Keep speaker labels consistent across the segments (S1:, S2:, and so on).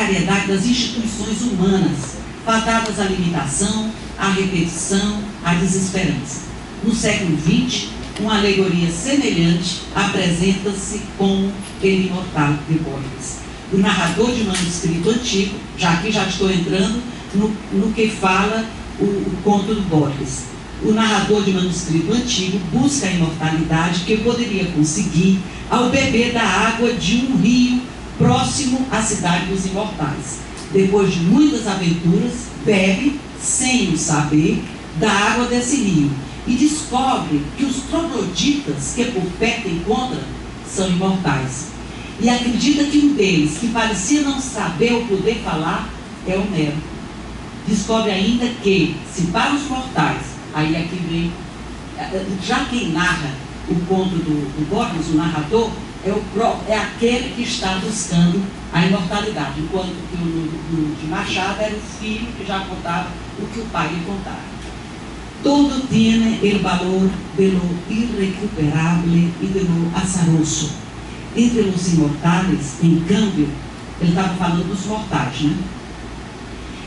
S1: precariedade das instituições humanas, fadadas à limitação, à repetição, à desesperança. No século XX, uma alegoria semelhante apresenta-se como El Imortal de Borges. O narrador de manuscrito antigo, já estou entrando no que fala o conto do Borges. O narrador de manuscrito antigo busca a imortalidade que poderia conseguir ao beber da água de um rio próximo à cidade dos imortais. Depois de muitas aventuras, bebe, sem o saber, da água desse rio e descobre que os trogloditas que por perto encontra são imortais. E acredita que um deles, que parecia não saber ou poder falar, é Homero. Descobre ainda que, se para os mortais, aí aqui vem, já quem narra o conto do Borges, o narrador, é aquele que está buscando a imortalidade, enquanto que o de Machado era o filho que já contava o que o pai lhe contava. Todo tiene el valor de lo irrecuperable y de lo azaroso. Entre os imortais, em câmbio, ele estava falando dos mortais, né?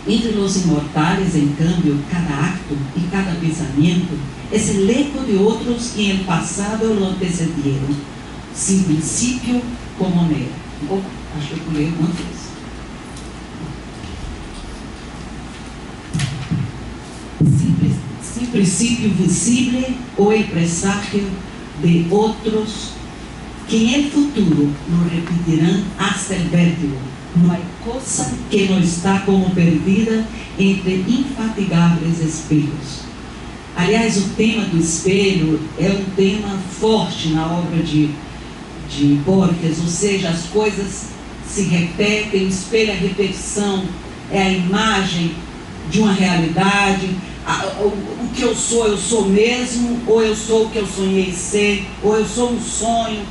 S1: Entre os imortais, em câmbio, cada acto e cada pensamento es el eco de outros que en el pasado lo antecedieron, sin principio como Homero. Acho que eu pulei uma vez. Sin principio visible o el presagio de otros que en el futuro lo repetirán hasta el vértigo. No hay cosa que no está como perdida entre infatigáveis espelhos. Aliás, o tema do espelho é um tema forte na obra de Borges, ou seja, as coisas se repetem, o espelho é a repetição, é a imagem de uma realidade. O que eu sou mesmo, ou eu sou o que eu sonhei ser, ou eu sou um sonho.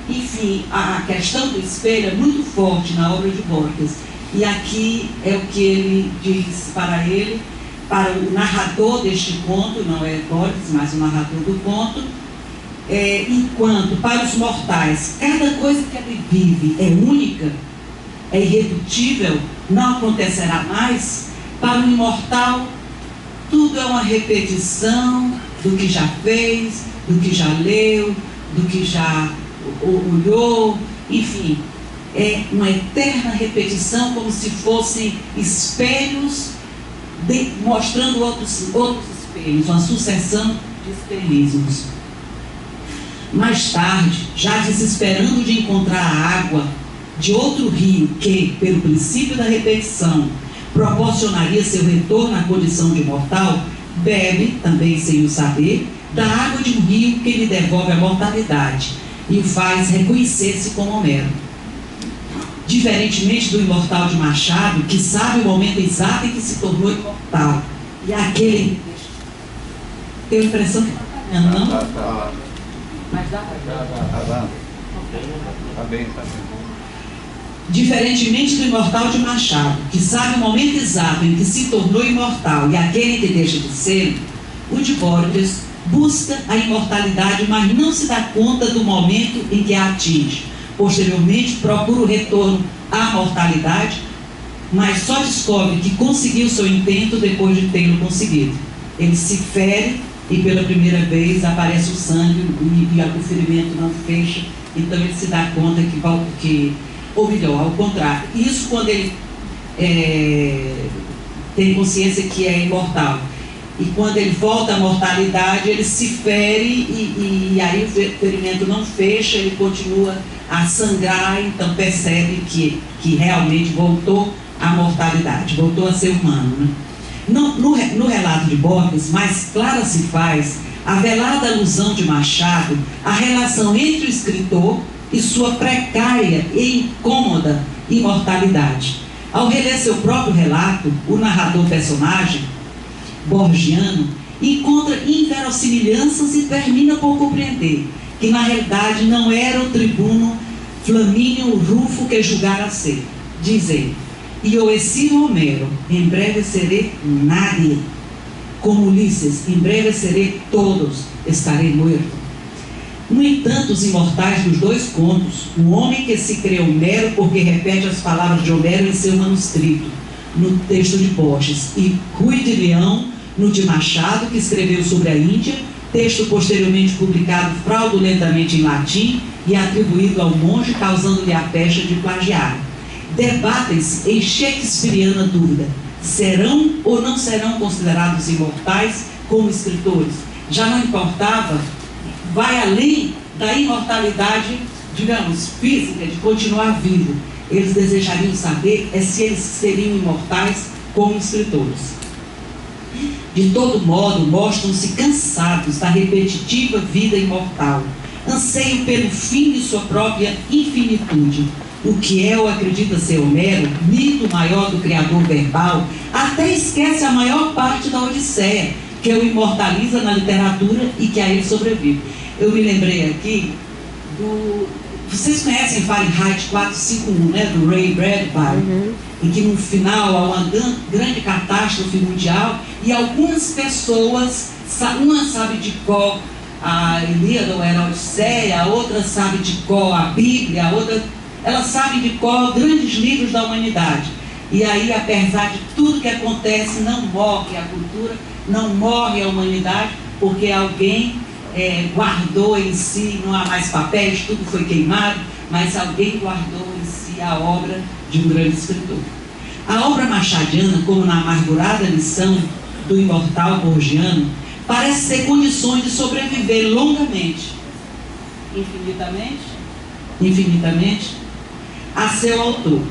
S1: Enfim, a questão do espelho é muito forte na obra de Borges. E aqui é o que ele diz para ele, para o narrador deste conto, não é Borges, mas o narrador do conto, enquanto para os mortais cada coisa que ele vive é única, é irredutível, não acontecerá mais, para o imortal tudo é uma repetição do que já fez, do que já leu, do que já olhou, enfim, é uma eterna repetição, como se fossem espelhos mostrando outros espelhos, uma sucessão de espelhismos. Mais tarde, já desesperando de encontrar a água de outro rio que, pelo princípio da repetição, proporcionaria seu retorno à condição de mortal, bebe, também sem o saber, da água de um rio que lhe devolve a mortalidade e o faz reconhecer-se como Homero. Diferentemente do imortal de Machado, que sabe o momento exato em que se tornou imortal, e aquele... Tenho a impressão que está falhando, não? Mas dá para
S2: Está bem.
S1: Diferentemente do imortal de Machado, que sabe o momento exato em que se tornou imortal e aquele que deixa de ser, o de Borges busca a imortalidade, mas não se dá conta do momento em que a atinge. Posteriormente, procura o retorno à mortalidade, mas só descobre que conseguiu seu intento depois de tê-lo conseguido. Ele se fere e pela primeira vez aparece o sangue e o ferimento não fecha, então ele se dá conta ou melhor, ao contrário, isso quando ele tem consciência que é imortal. E quando ele volta à mortalidade, ele se fere e aí o ferimento não fecha, ele continua a sangrar, então percebe que realmente voltou à mortalidade, voltou a ser humano, né? No relato de Borges, mais clara se faz a velada alusão de Machado à relação entre o escritor e sua precária e incômoda imortalidade. Ao reler seu próprio relato, o narrador personagem borgiano encontra inverossimilhanças e termina por compreender que na realidade não era o tribuno Flamínio Rufo que julgara ser. Diz ele: e eu he sido Homero, em breve serei nadie. Como Ulisses, em breve serei todos, estarei morto. No entanto, os imortais dos dois contos, o homem que se crê Homero porque repete as palavras de Homero em seu manuscrito, no texto de Borges, e Rui de Leão, no de Machado, que escreveu sobre a Índia, texto posteriormente publicado fraudulentamente em latim e atribuído ao monge, causando-lhe a pecha de plagiar. Debatem-se em shakespeariana dúvida: serão ou não serão considerados imortais como escritores? Já não importava, vai além da imortalidade, digamos, física, de continuar vivo. Eles desejariam saber se eles seriam imortais como escritores. De todo modo, mostram-se cansados da repetitiva vida imortal, anseiam pelo fim de sua própria infinitude. O que é ou acredita ser Homero, mito maior do criador verbal, até esquece a maior parte da Odisseia, que o imortaliza na literatura e que a ele sobrevive. Eu me lembrei aqui do... Vocês conhecem Fahrenheit 451, né? Do Ray Bradbury, em que no final há uma grande catástrofe mundial e algumas pessoas, uma sabe de cor a Ilíada ou a Odisseia, a outra sabe de cor a Bíblia, a outra, elas sabem de cor grandes livros da humanidade. E aí, apesar de tudo que acontece, não morre a cultura, não morre a humanidade, porque alguém guardou em si, não há mais papéis, tudo foi queimado, mas alguém guardou em si a obra de um grande escritor. A obra machadiana, como na amargurada lição do imortal borgiano, parece ter condições de sobreviver longamente, infinitamente, a seu autor.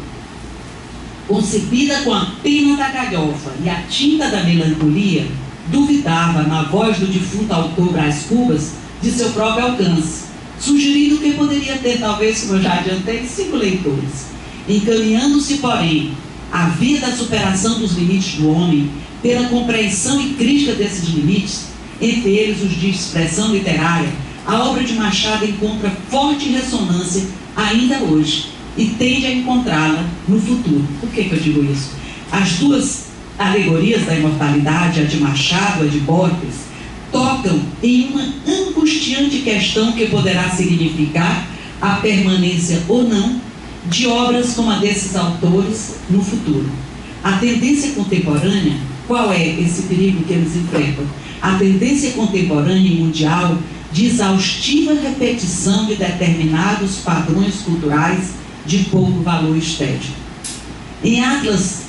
S1: Concebida com a pena da galhofa e a tinta da melancolia, duvidava, na voz do defunto autor Brás Cubas, de seu próprio alcance, sugerindo que poderia ter, talvez, como eu já adiantei, 5 leitores. Encaminhando-se, porém, à via da superação dos limites do homem, pela compreensão e crítica desses limites, entre eles os de expressão literária, a obra de Machado encontra forte ressonância ainda hoje e tende a encontrá-la no futuro. Por que eu digo isso? As duas alegorias da imortalidade, a de Machado, a de Borges, tocam em uma angustiante questão que poderá significar a permanência ou não de obras como a desses autores no futuro. A tendência contemporânea, qual é esse perigo que eles enfrentam? A tendência contemporânea e mundial de exaustiva repetição de determinados padrões culturais de pouco valor estético. Em altas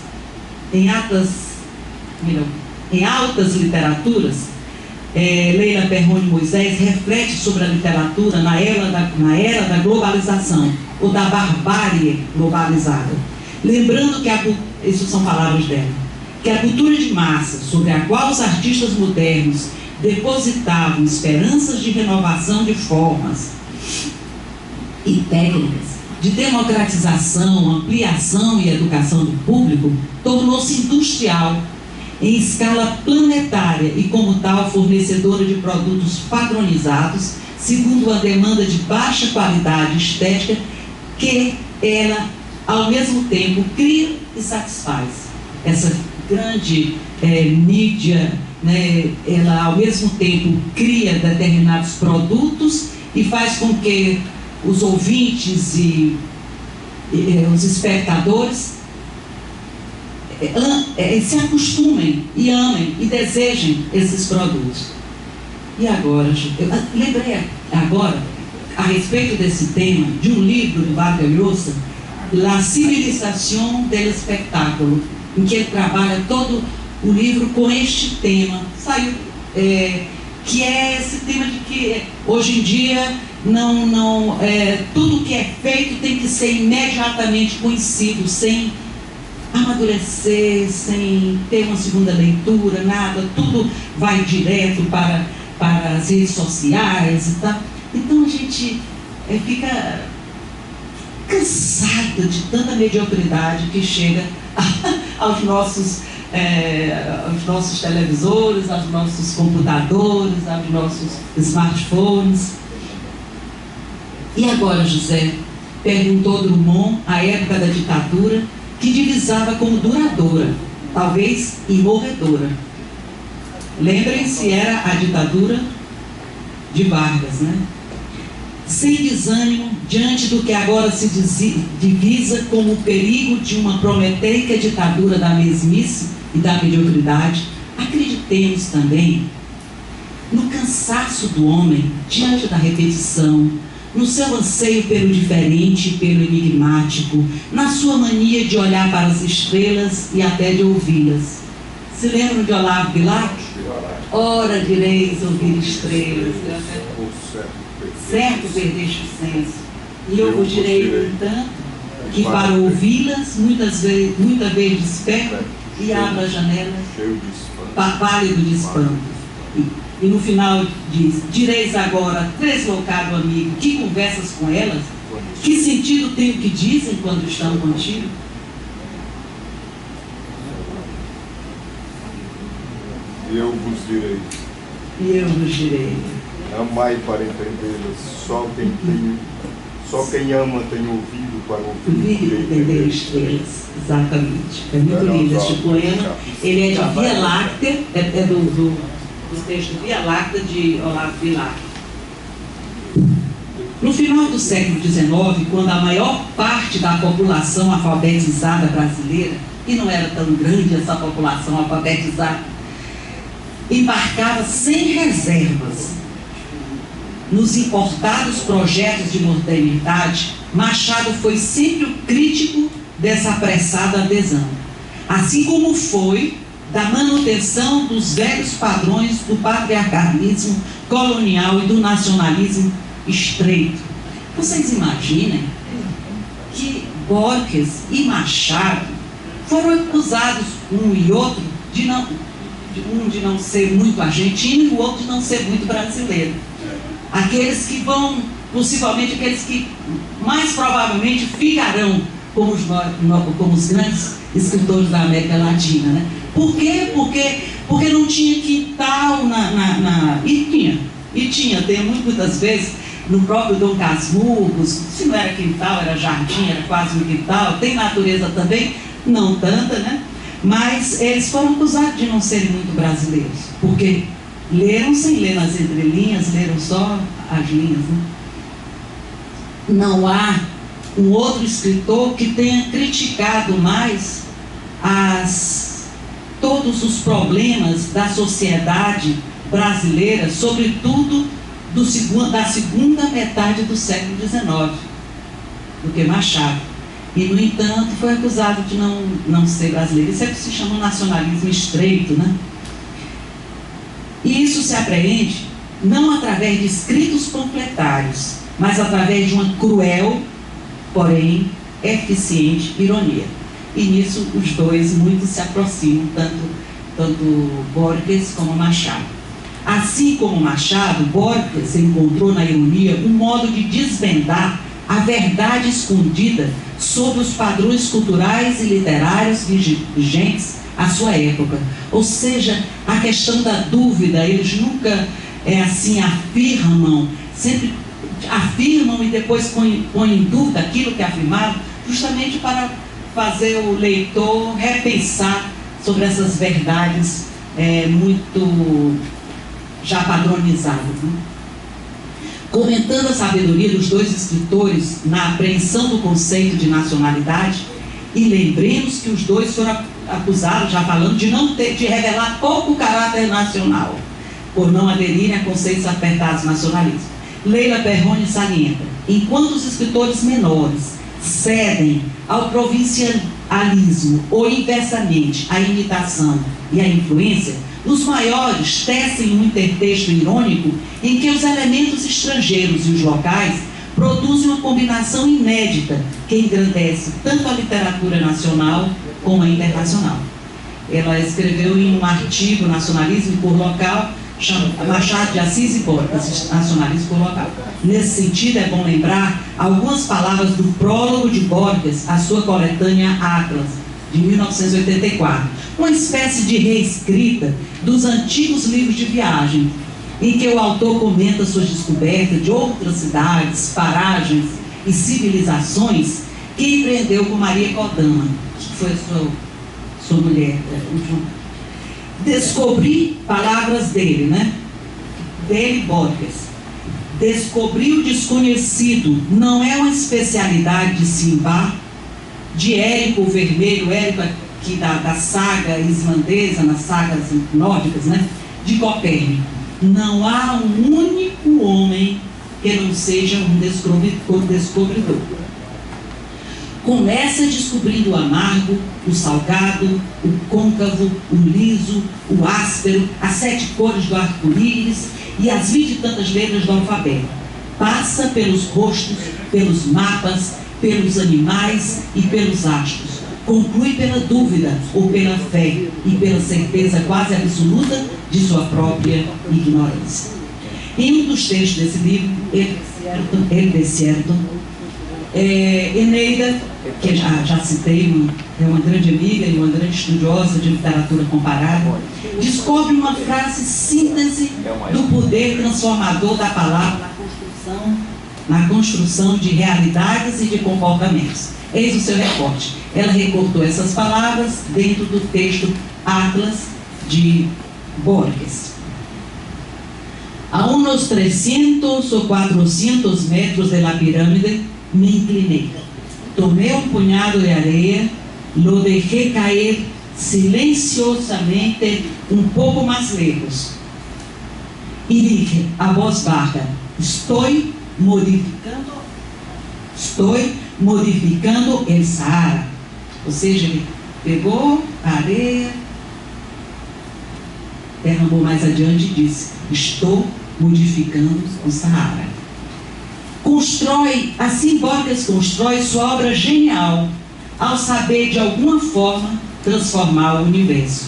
S1: literaturas, Leila Perrone Moisés reflete sobre a literatura na era da globalização, ou da barbárie globalizada. Lembrando que isso são palavras dela, que a cultura de massa, sobre a qual os artistas modernos depositavam esperanças de renovação de formas e técnicas, de democratização, ampliação e educação do público, tornou-se industrial, em escala planetária e, como tal, fornecedora de produtos padronizados, segundo a demanda de baixa qualidade estética, que ela, ao mesmo tempo, cria e satisfaz. Essa grande mídia, né, ela, ao mesmo tempo, cria determinados produtos e faz com que os ouvintes e os espectadores se acostumem e amem e desejem esses produtos. E agora, eu lembrei agora, a respeito desse tema, de um livro do Vargas Llosa, La Civilización del Espectáculo, em que ele trabalha todo o livro com este tema. Saiu, que é esse tema de que hoje em dia tudo que é feito tem que ser imediatamente conhecido, sem amadurecer, sem ter uma segunda leitura, nada, tudo vai direto para as redes sociais e tal. Então a gente fica cansada de tanta mediocridade que chega aos nossos televisores, aos nossos computadores, aos nossos smartphones. E agora, José, perguntou Drummond, à época da ditadura, que divisava como duradoura, talvez imorredora. Lembrem-se, era a ditadura de Vargas, né? sem desânimo diante do que agora se divisa como o perigo de uma prometeica ditadura da mesmice e da mediocridade, acreditemos também no cansaço do homem diante da repetição, no seu anseio pelo diferente e pelo enigmático, na sua mania de olhar para as estrelas e até de ouvi-las. Se lembram de Olavo Bilac? Ora direis ouvir estrelas, certo perdeste o senso, e eu vos direi, no entanto, que para ouvi-las, muita vez desperta e abre a janela, pálido de espanto. E no final diz: direis agora, deslocado amigo, que conversas com elas? Que sentido tem o que dizem quando estão contigo?
S3: E eu vos direi.
S1: E eu vos direi.
S3: Amai para entendê-las. Só quem ama tem ouvido para ouvir
S1: e entender estrelas. Exatamente. É muito lindo este poema. Ele é de Via Láctea, é do texto Via Láctea de Olavo Bilac. No final do século XIX, quando a maior parte da população alfabetizada brasileira, e não era tão grande essa população alfabetizada, embarcava sem reservas nos importados projetos de modernidade, Machado foi sempre o crítico dessa apressada adesão, assim como foi da manutenção dos velhos padrões do patriarcalismo colonial e do nacionalismo estreito. Vocês imaginem que Borges e Machado foram acusados, um e outro, de não ser muito argentino e o outro de não ser muito brasileiro. Aqueles que vão, possivelmente aqueles que mais provavelmente ficarão como os grandes escritores da América Latina, né? Por quê? Porque não tinha quintal E tinha, tem muitas vezes no próprio Dom Casmurro, se não era quintal, era jardim, era quase um quintal, tem natureza também, não tanta, né? Mas eles foram acusados de não serem muito brasileiros, porque leram sem ler nas entrelinhas, leram só as linhas, né? Não há um outro escritor que tenha criticado mais todos os problemas da sociedade brasileira, sobretudo da segunda metade do século XIX, do que Machado. E, no entanto, foi acusado de não ser brasileiro. Isso é o que se chama nacionalismo estreito, né? E isso se apreende não através de escritos panfletários, mas através de uma cruel, porém eficiente ironia. E nisso os dois muito se aproximam, tanto Borges como Machado. Assim como Machado, Borges encontrou na ironia um modo de desvendar a verdade escondida sobre os padrões culturais e literários vigentes à sua época. Ou seja, a questão da dúvida, eles nunca afirmam, sempre afirmam e depois põem em dúvida aquilo que afirmaram, justamente para fazer o leitor repensar sobre essas verdades muito já padronizadas, né? Comentando a sabedoria dos dois escritores na apreensão do conceito de nacionalidade, e lembremos que os dois foram acusados, já falando, de revelar pouco caráter nacional, por não aderirem a conceitos apertados nacionalistas. Leila Perrone salienta: enquanto os escritores menores cedem ao provincialismo ou inversamente à imitação e à influência, os maiores tecem um intertexto irônico em que os elementos estrangeiros e os locais produzem uma combinação inédita que engrandece tanto a literatura nacional como a internacional. Ela escreveu em um artigo, Nacionalismo por Local, Machado de Assis e Borges, Nacionalismo por Local. Nesse sentido, é bom lembrar algumas palavras do prólogo de Borges à sua coletânea Atlas, de 1984, uma espécie de reescrita dos antigos livros de viagem, em que o autor comenta suas descobertas de outras cidades, paragens e civilizações que empreendeu com Maria Kodama, que foi a sua mulher. Descobri palavras dele, né? Dele, Borges. Descobrir o desconhecido não é uma especialidade de Simba, de Érico Vermelho, Érico aqui da saga islandesa, nas sagas nórdicas, né? De Copérnico. Não há um único homem que não seja um descobridor. Começa descobrindo o amargo, o salgado, o côncavo, o liso, o áspero, as 7 cores do arco-íris e as 20 e tantas letras do alfabeto. Passa pelos rostos, pelos mapas, pelos animais e pelos astros. Conclui pela dúvida ou pela fé e pela certeza quase absoluta de sua própria ignorância. Em um dos textos desse livro, El Desierto, Eneida, que já citei, é uma grande amiga e uma grande estudiosa de literatura comparada, descobre uma frase síntese do poder transformador da palavra na construção de realidades e de comportamentos. Eis o seu recorte. Ela recortou essas palavras dentro do texto Atlas de Borges. A unos 300 ou 400 metros de la pirâmide me incliné. Tomé un puñado de areia, lo dejé caer silenciosamente un poco más lejos y dije a voz baja: estoy modificando el Sahara. Ou seja, ele pegou a areia, derramou mais adiante e disse: estou modificando o Sahara. Assim Borges constrói sua obra genial ao saber de alguma forma transformar o universo.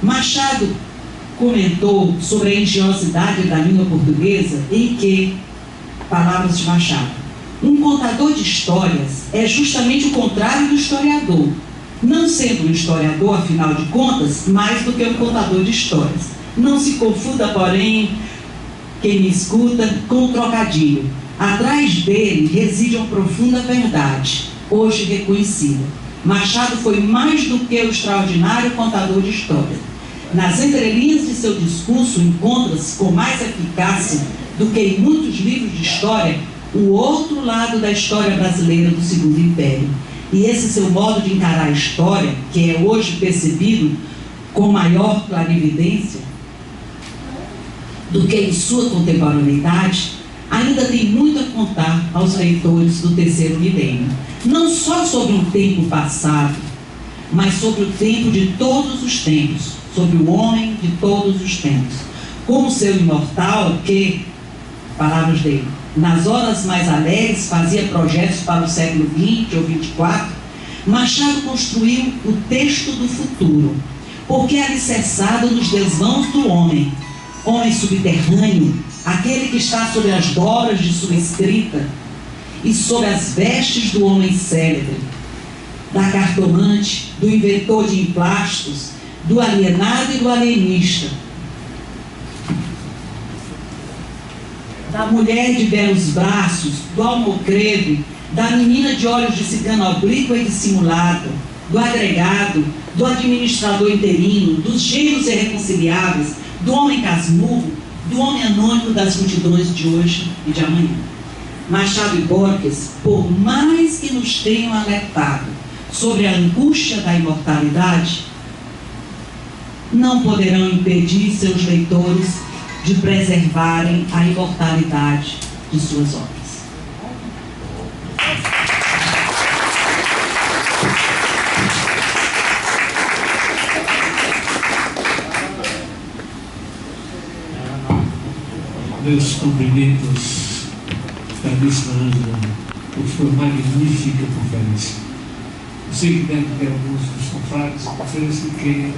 S1: Machado comentou sobre a engenhosidade da língua portuguesa em que, palavras de Machado, um contador de histórias é justamente o contrário do historiador, não sendo um historiador, afinal de contas, mais do que um contador de histórias. Não se confunda, porém, quem me escuta, com o trocadilho. Atrás dele reside uma profunda verdade, hoje reconhecida. Machado foi mais do que o extraordinário contador de história. Nas entrelinhas de seu discurso encontra-se com mais eficácia do que em muitos livros de história o outro lado da história brasileira do Segundo Império. E esse seu modo de encarar a história, que é hoje percebido com maior clarividência do que em sua contemporaneidade, ainda tem muito a contar aos leitores do terceiro milênio. Não só sobre um tempo passado, mas sobre o tempo de todos os tempos, sobre o homem de todos os tempos. Como seu imortal que, palavras dele, nas horas mais alegres fazia projetos para o século XX ou XXIV, Machado construiu o texto do futuro, porque é alicerçado nos desvãos do homem subterrâneo, aquele que está sobre as dobras de sua escrita e sob as vestes do homem célebre, da cartomante, do inventor de emplásticos, do alienado e do alienista, da mulher de belos braços, do almocreve, da menina de olhos de cigana oblíqua e dissimulada, do agregado, do administrador interino, dos gênios irreconciliáveis, do homem casmurro, do homem anônimo das multidões de hoje e de amanhã. Machado e Borges, por mais que nos tenham alertado sobre a angústia da imortalidade, não poderão impedir seus leitores de preservarem a imortalidade de suas obras.
S4: Meus cumprimentos, caríssima Ângela, por sua magnífica conferência. Eu sei que deve ter alguns dos confrades, conferência que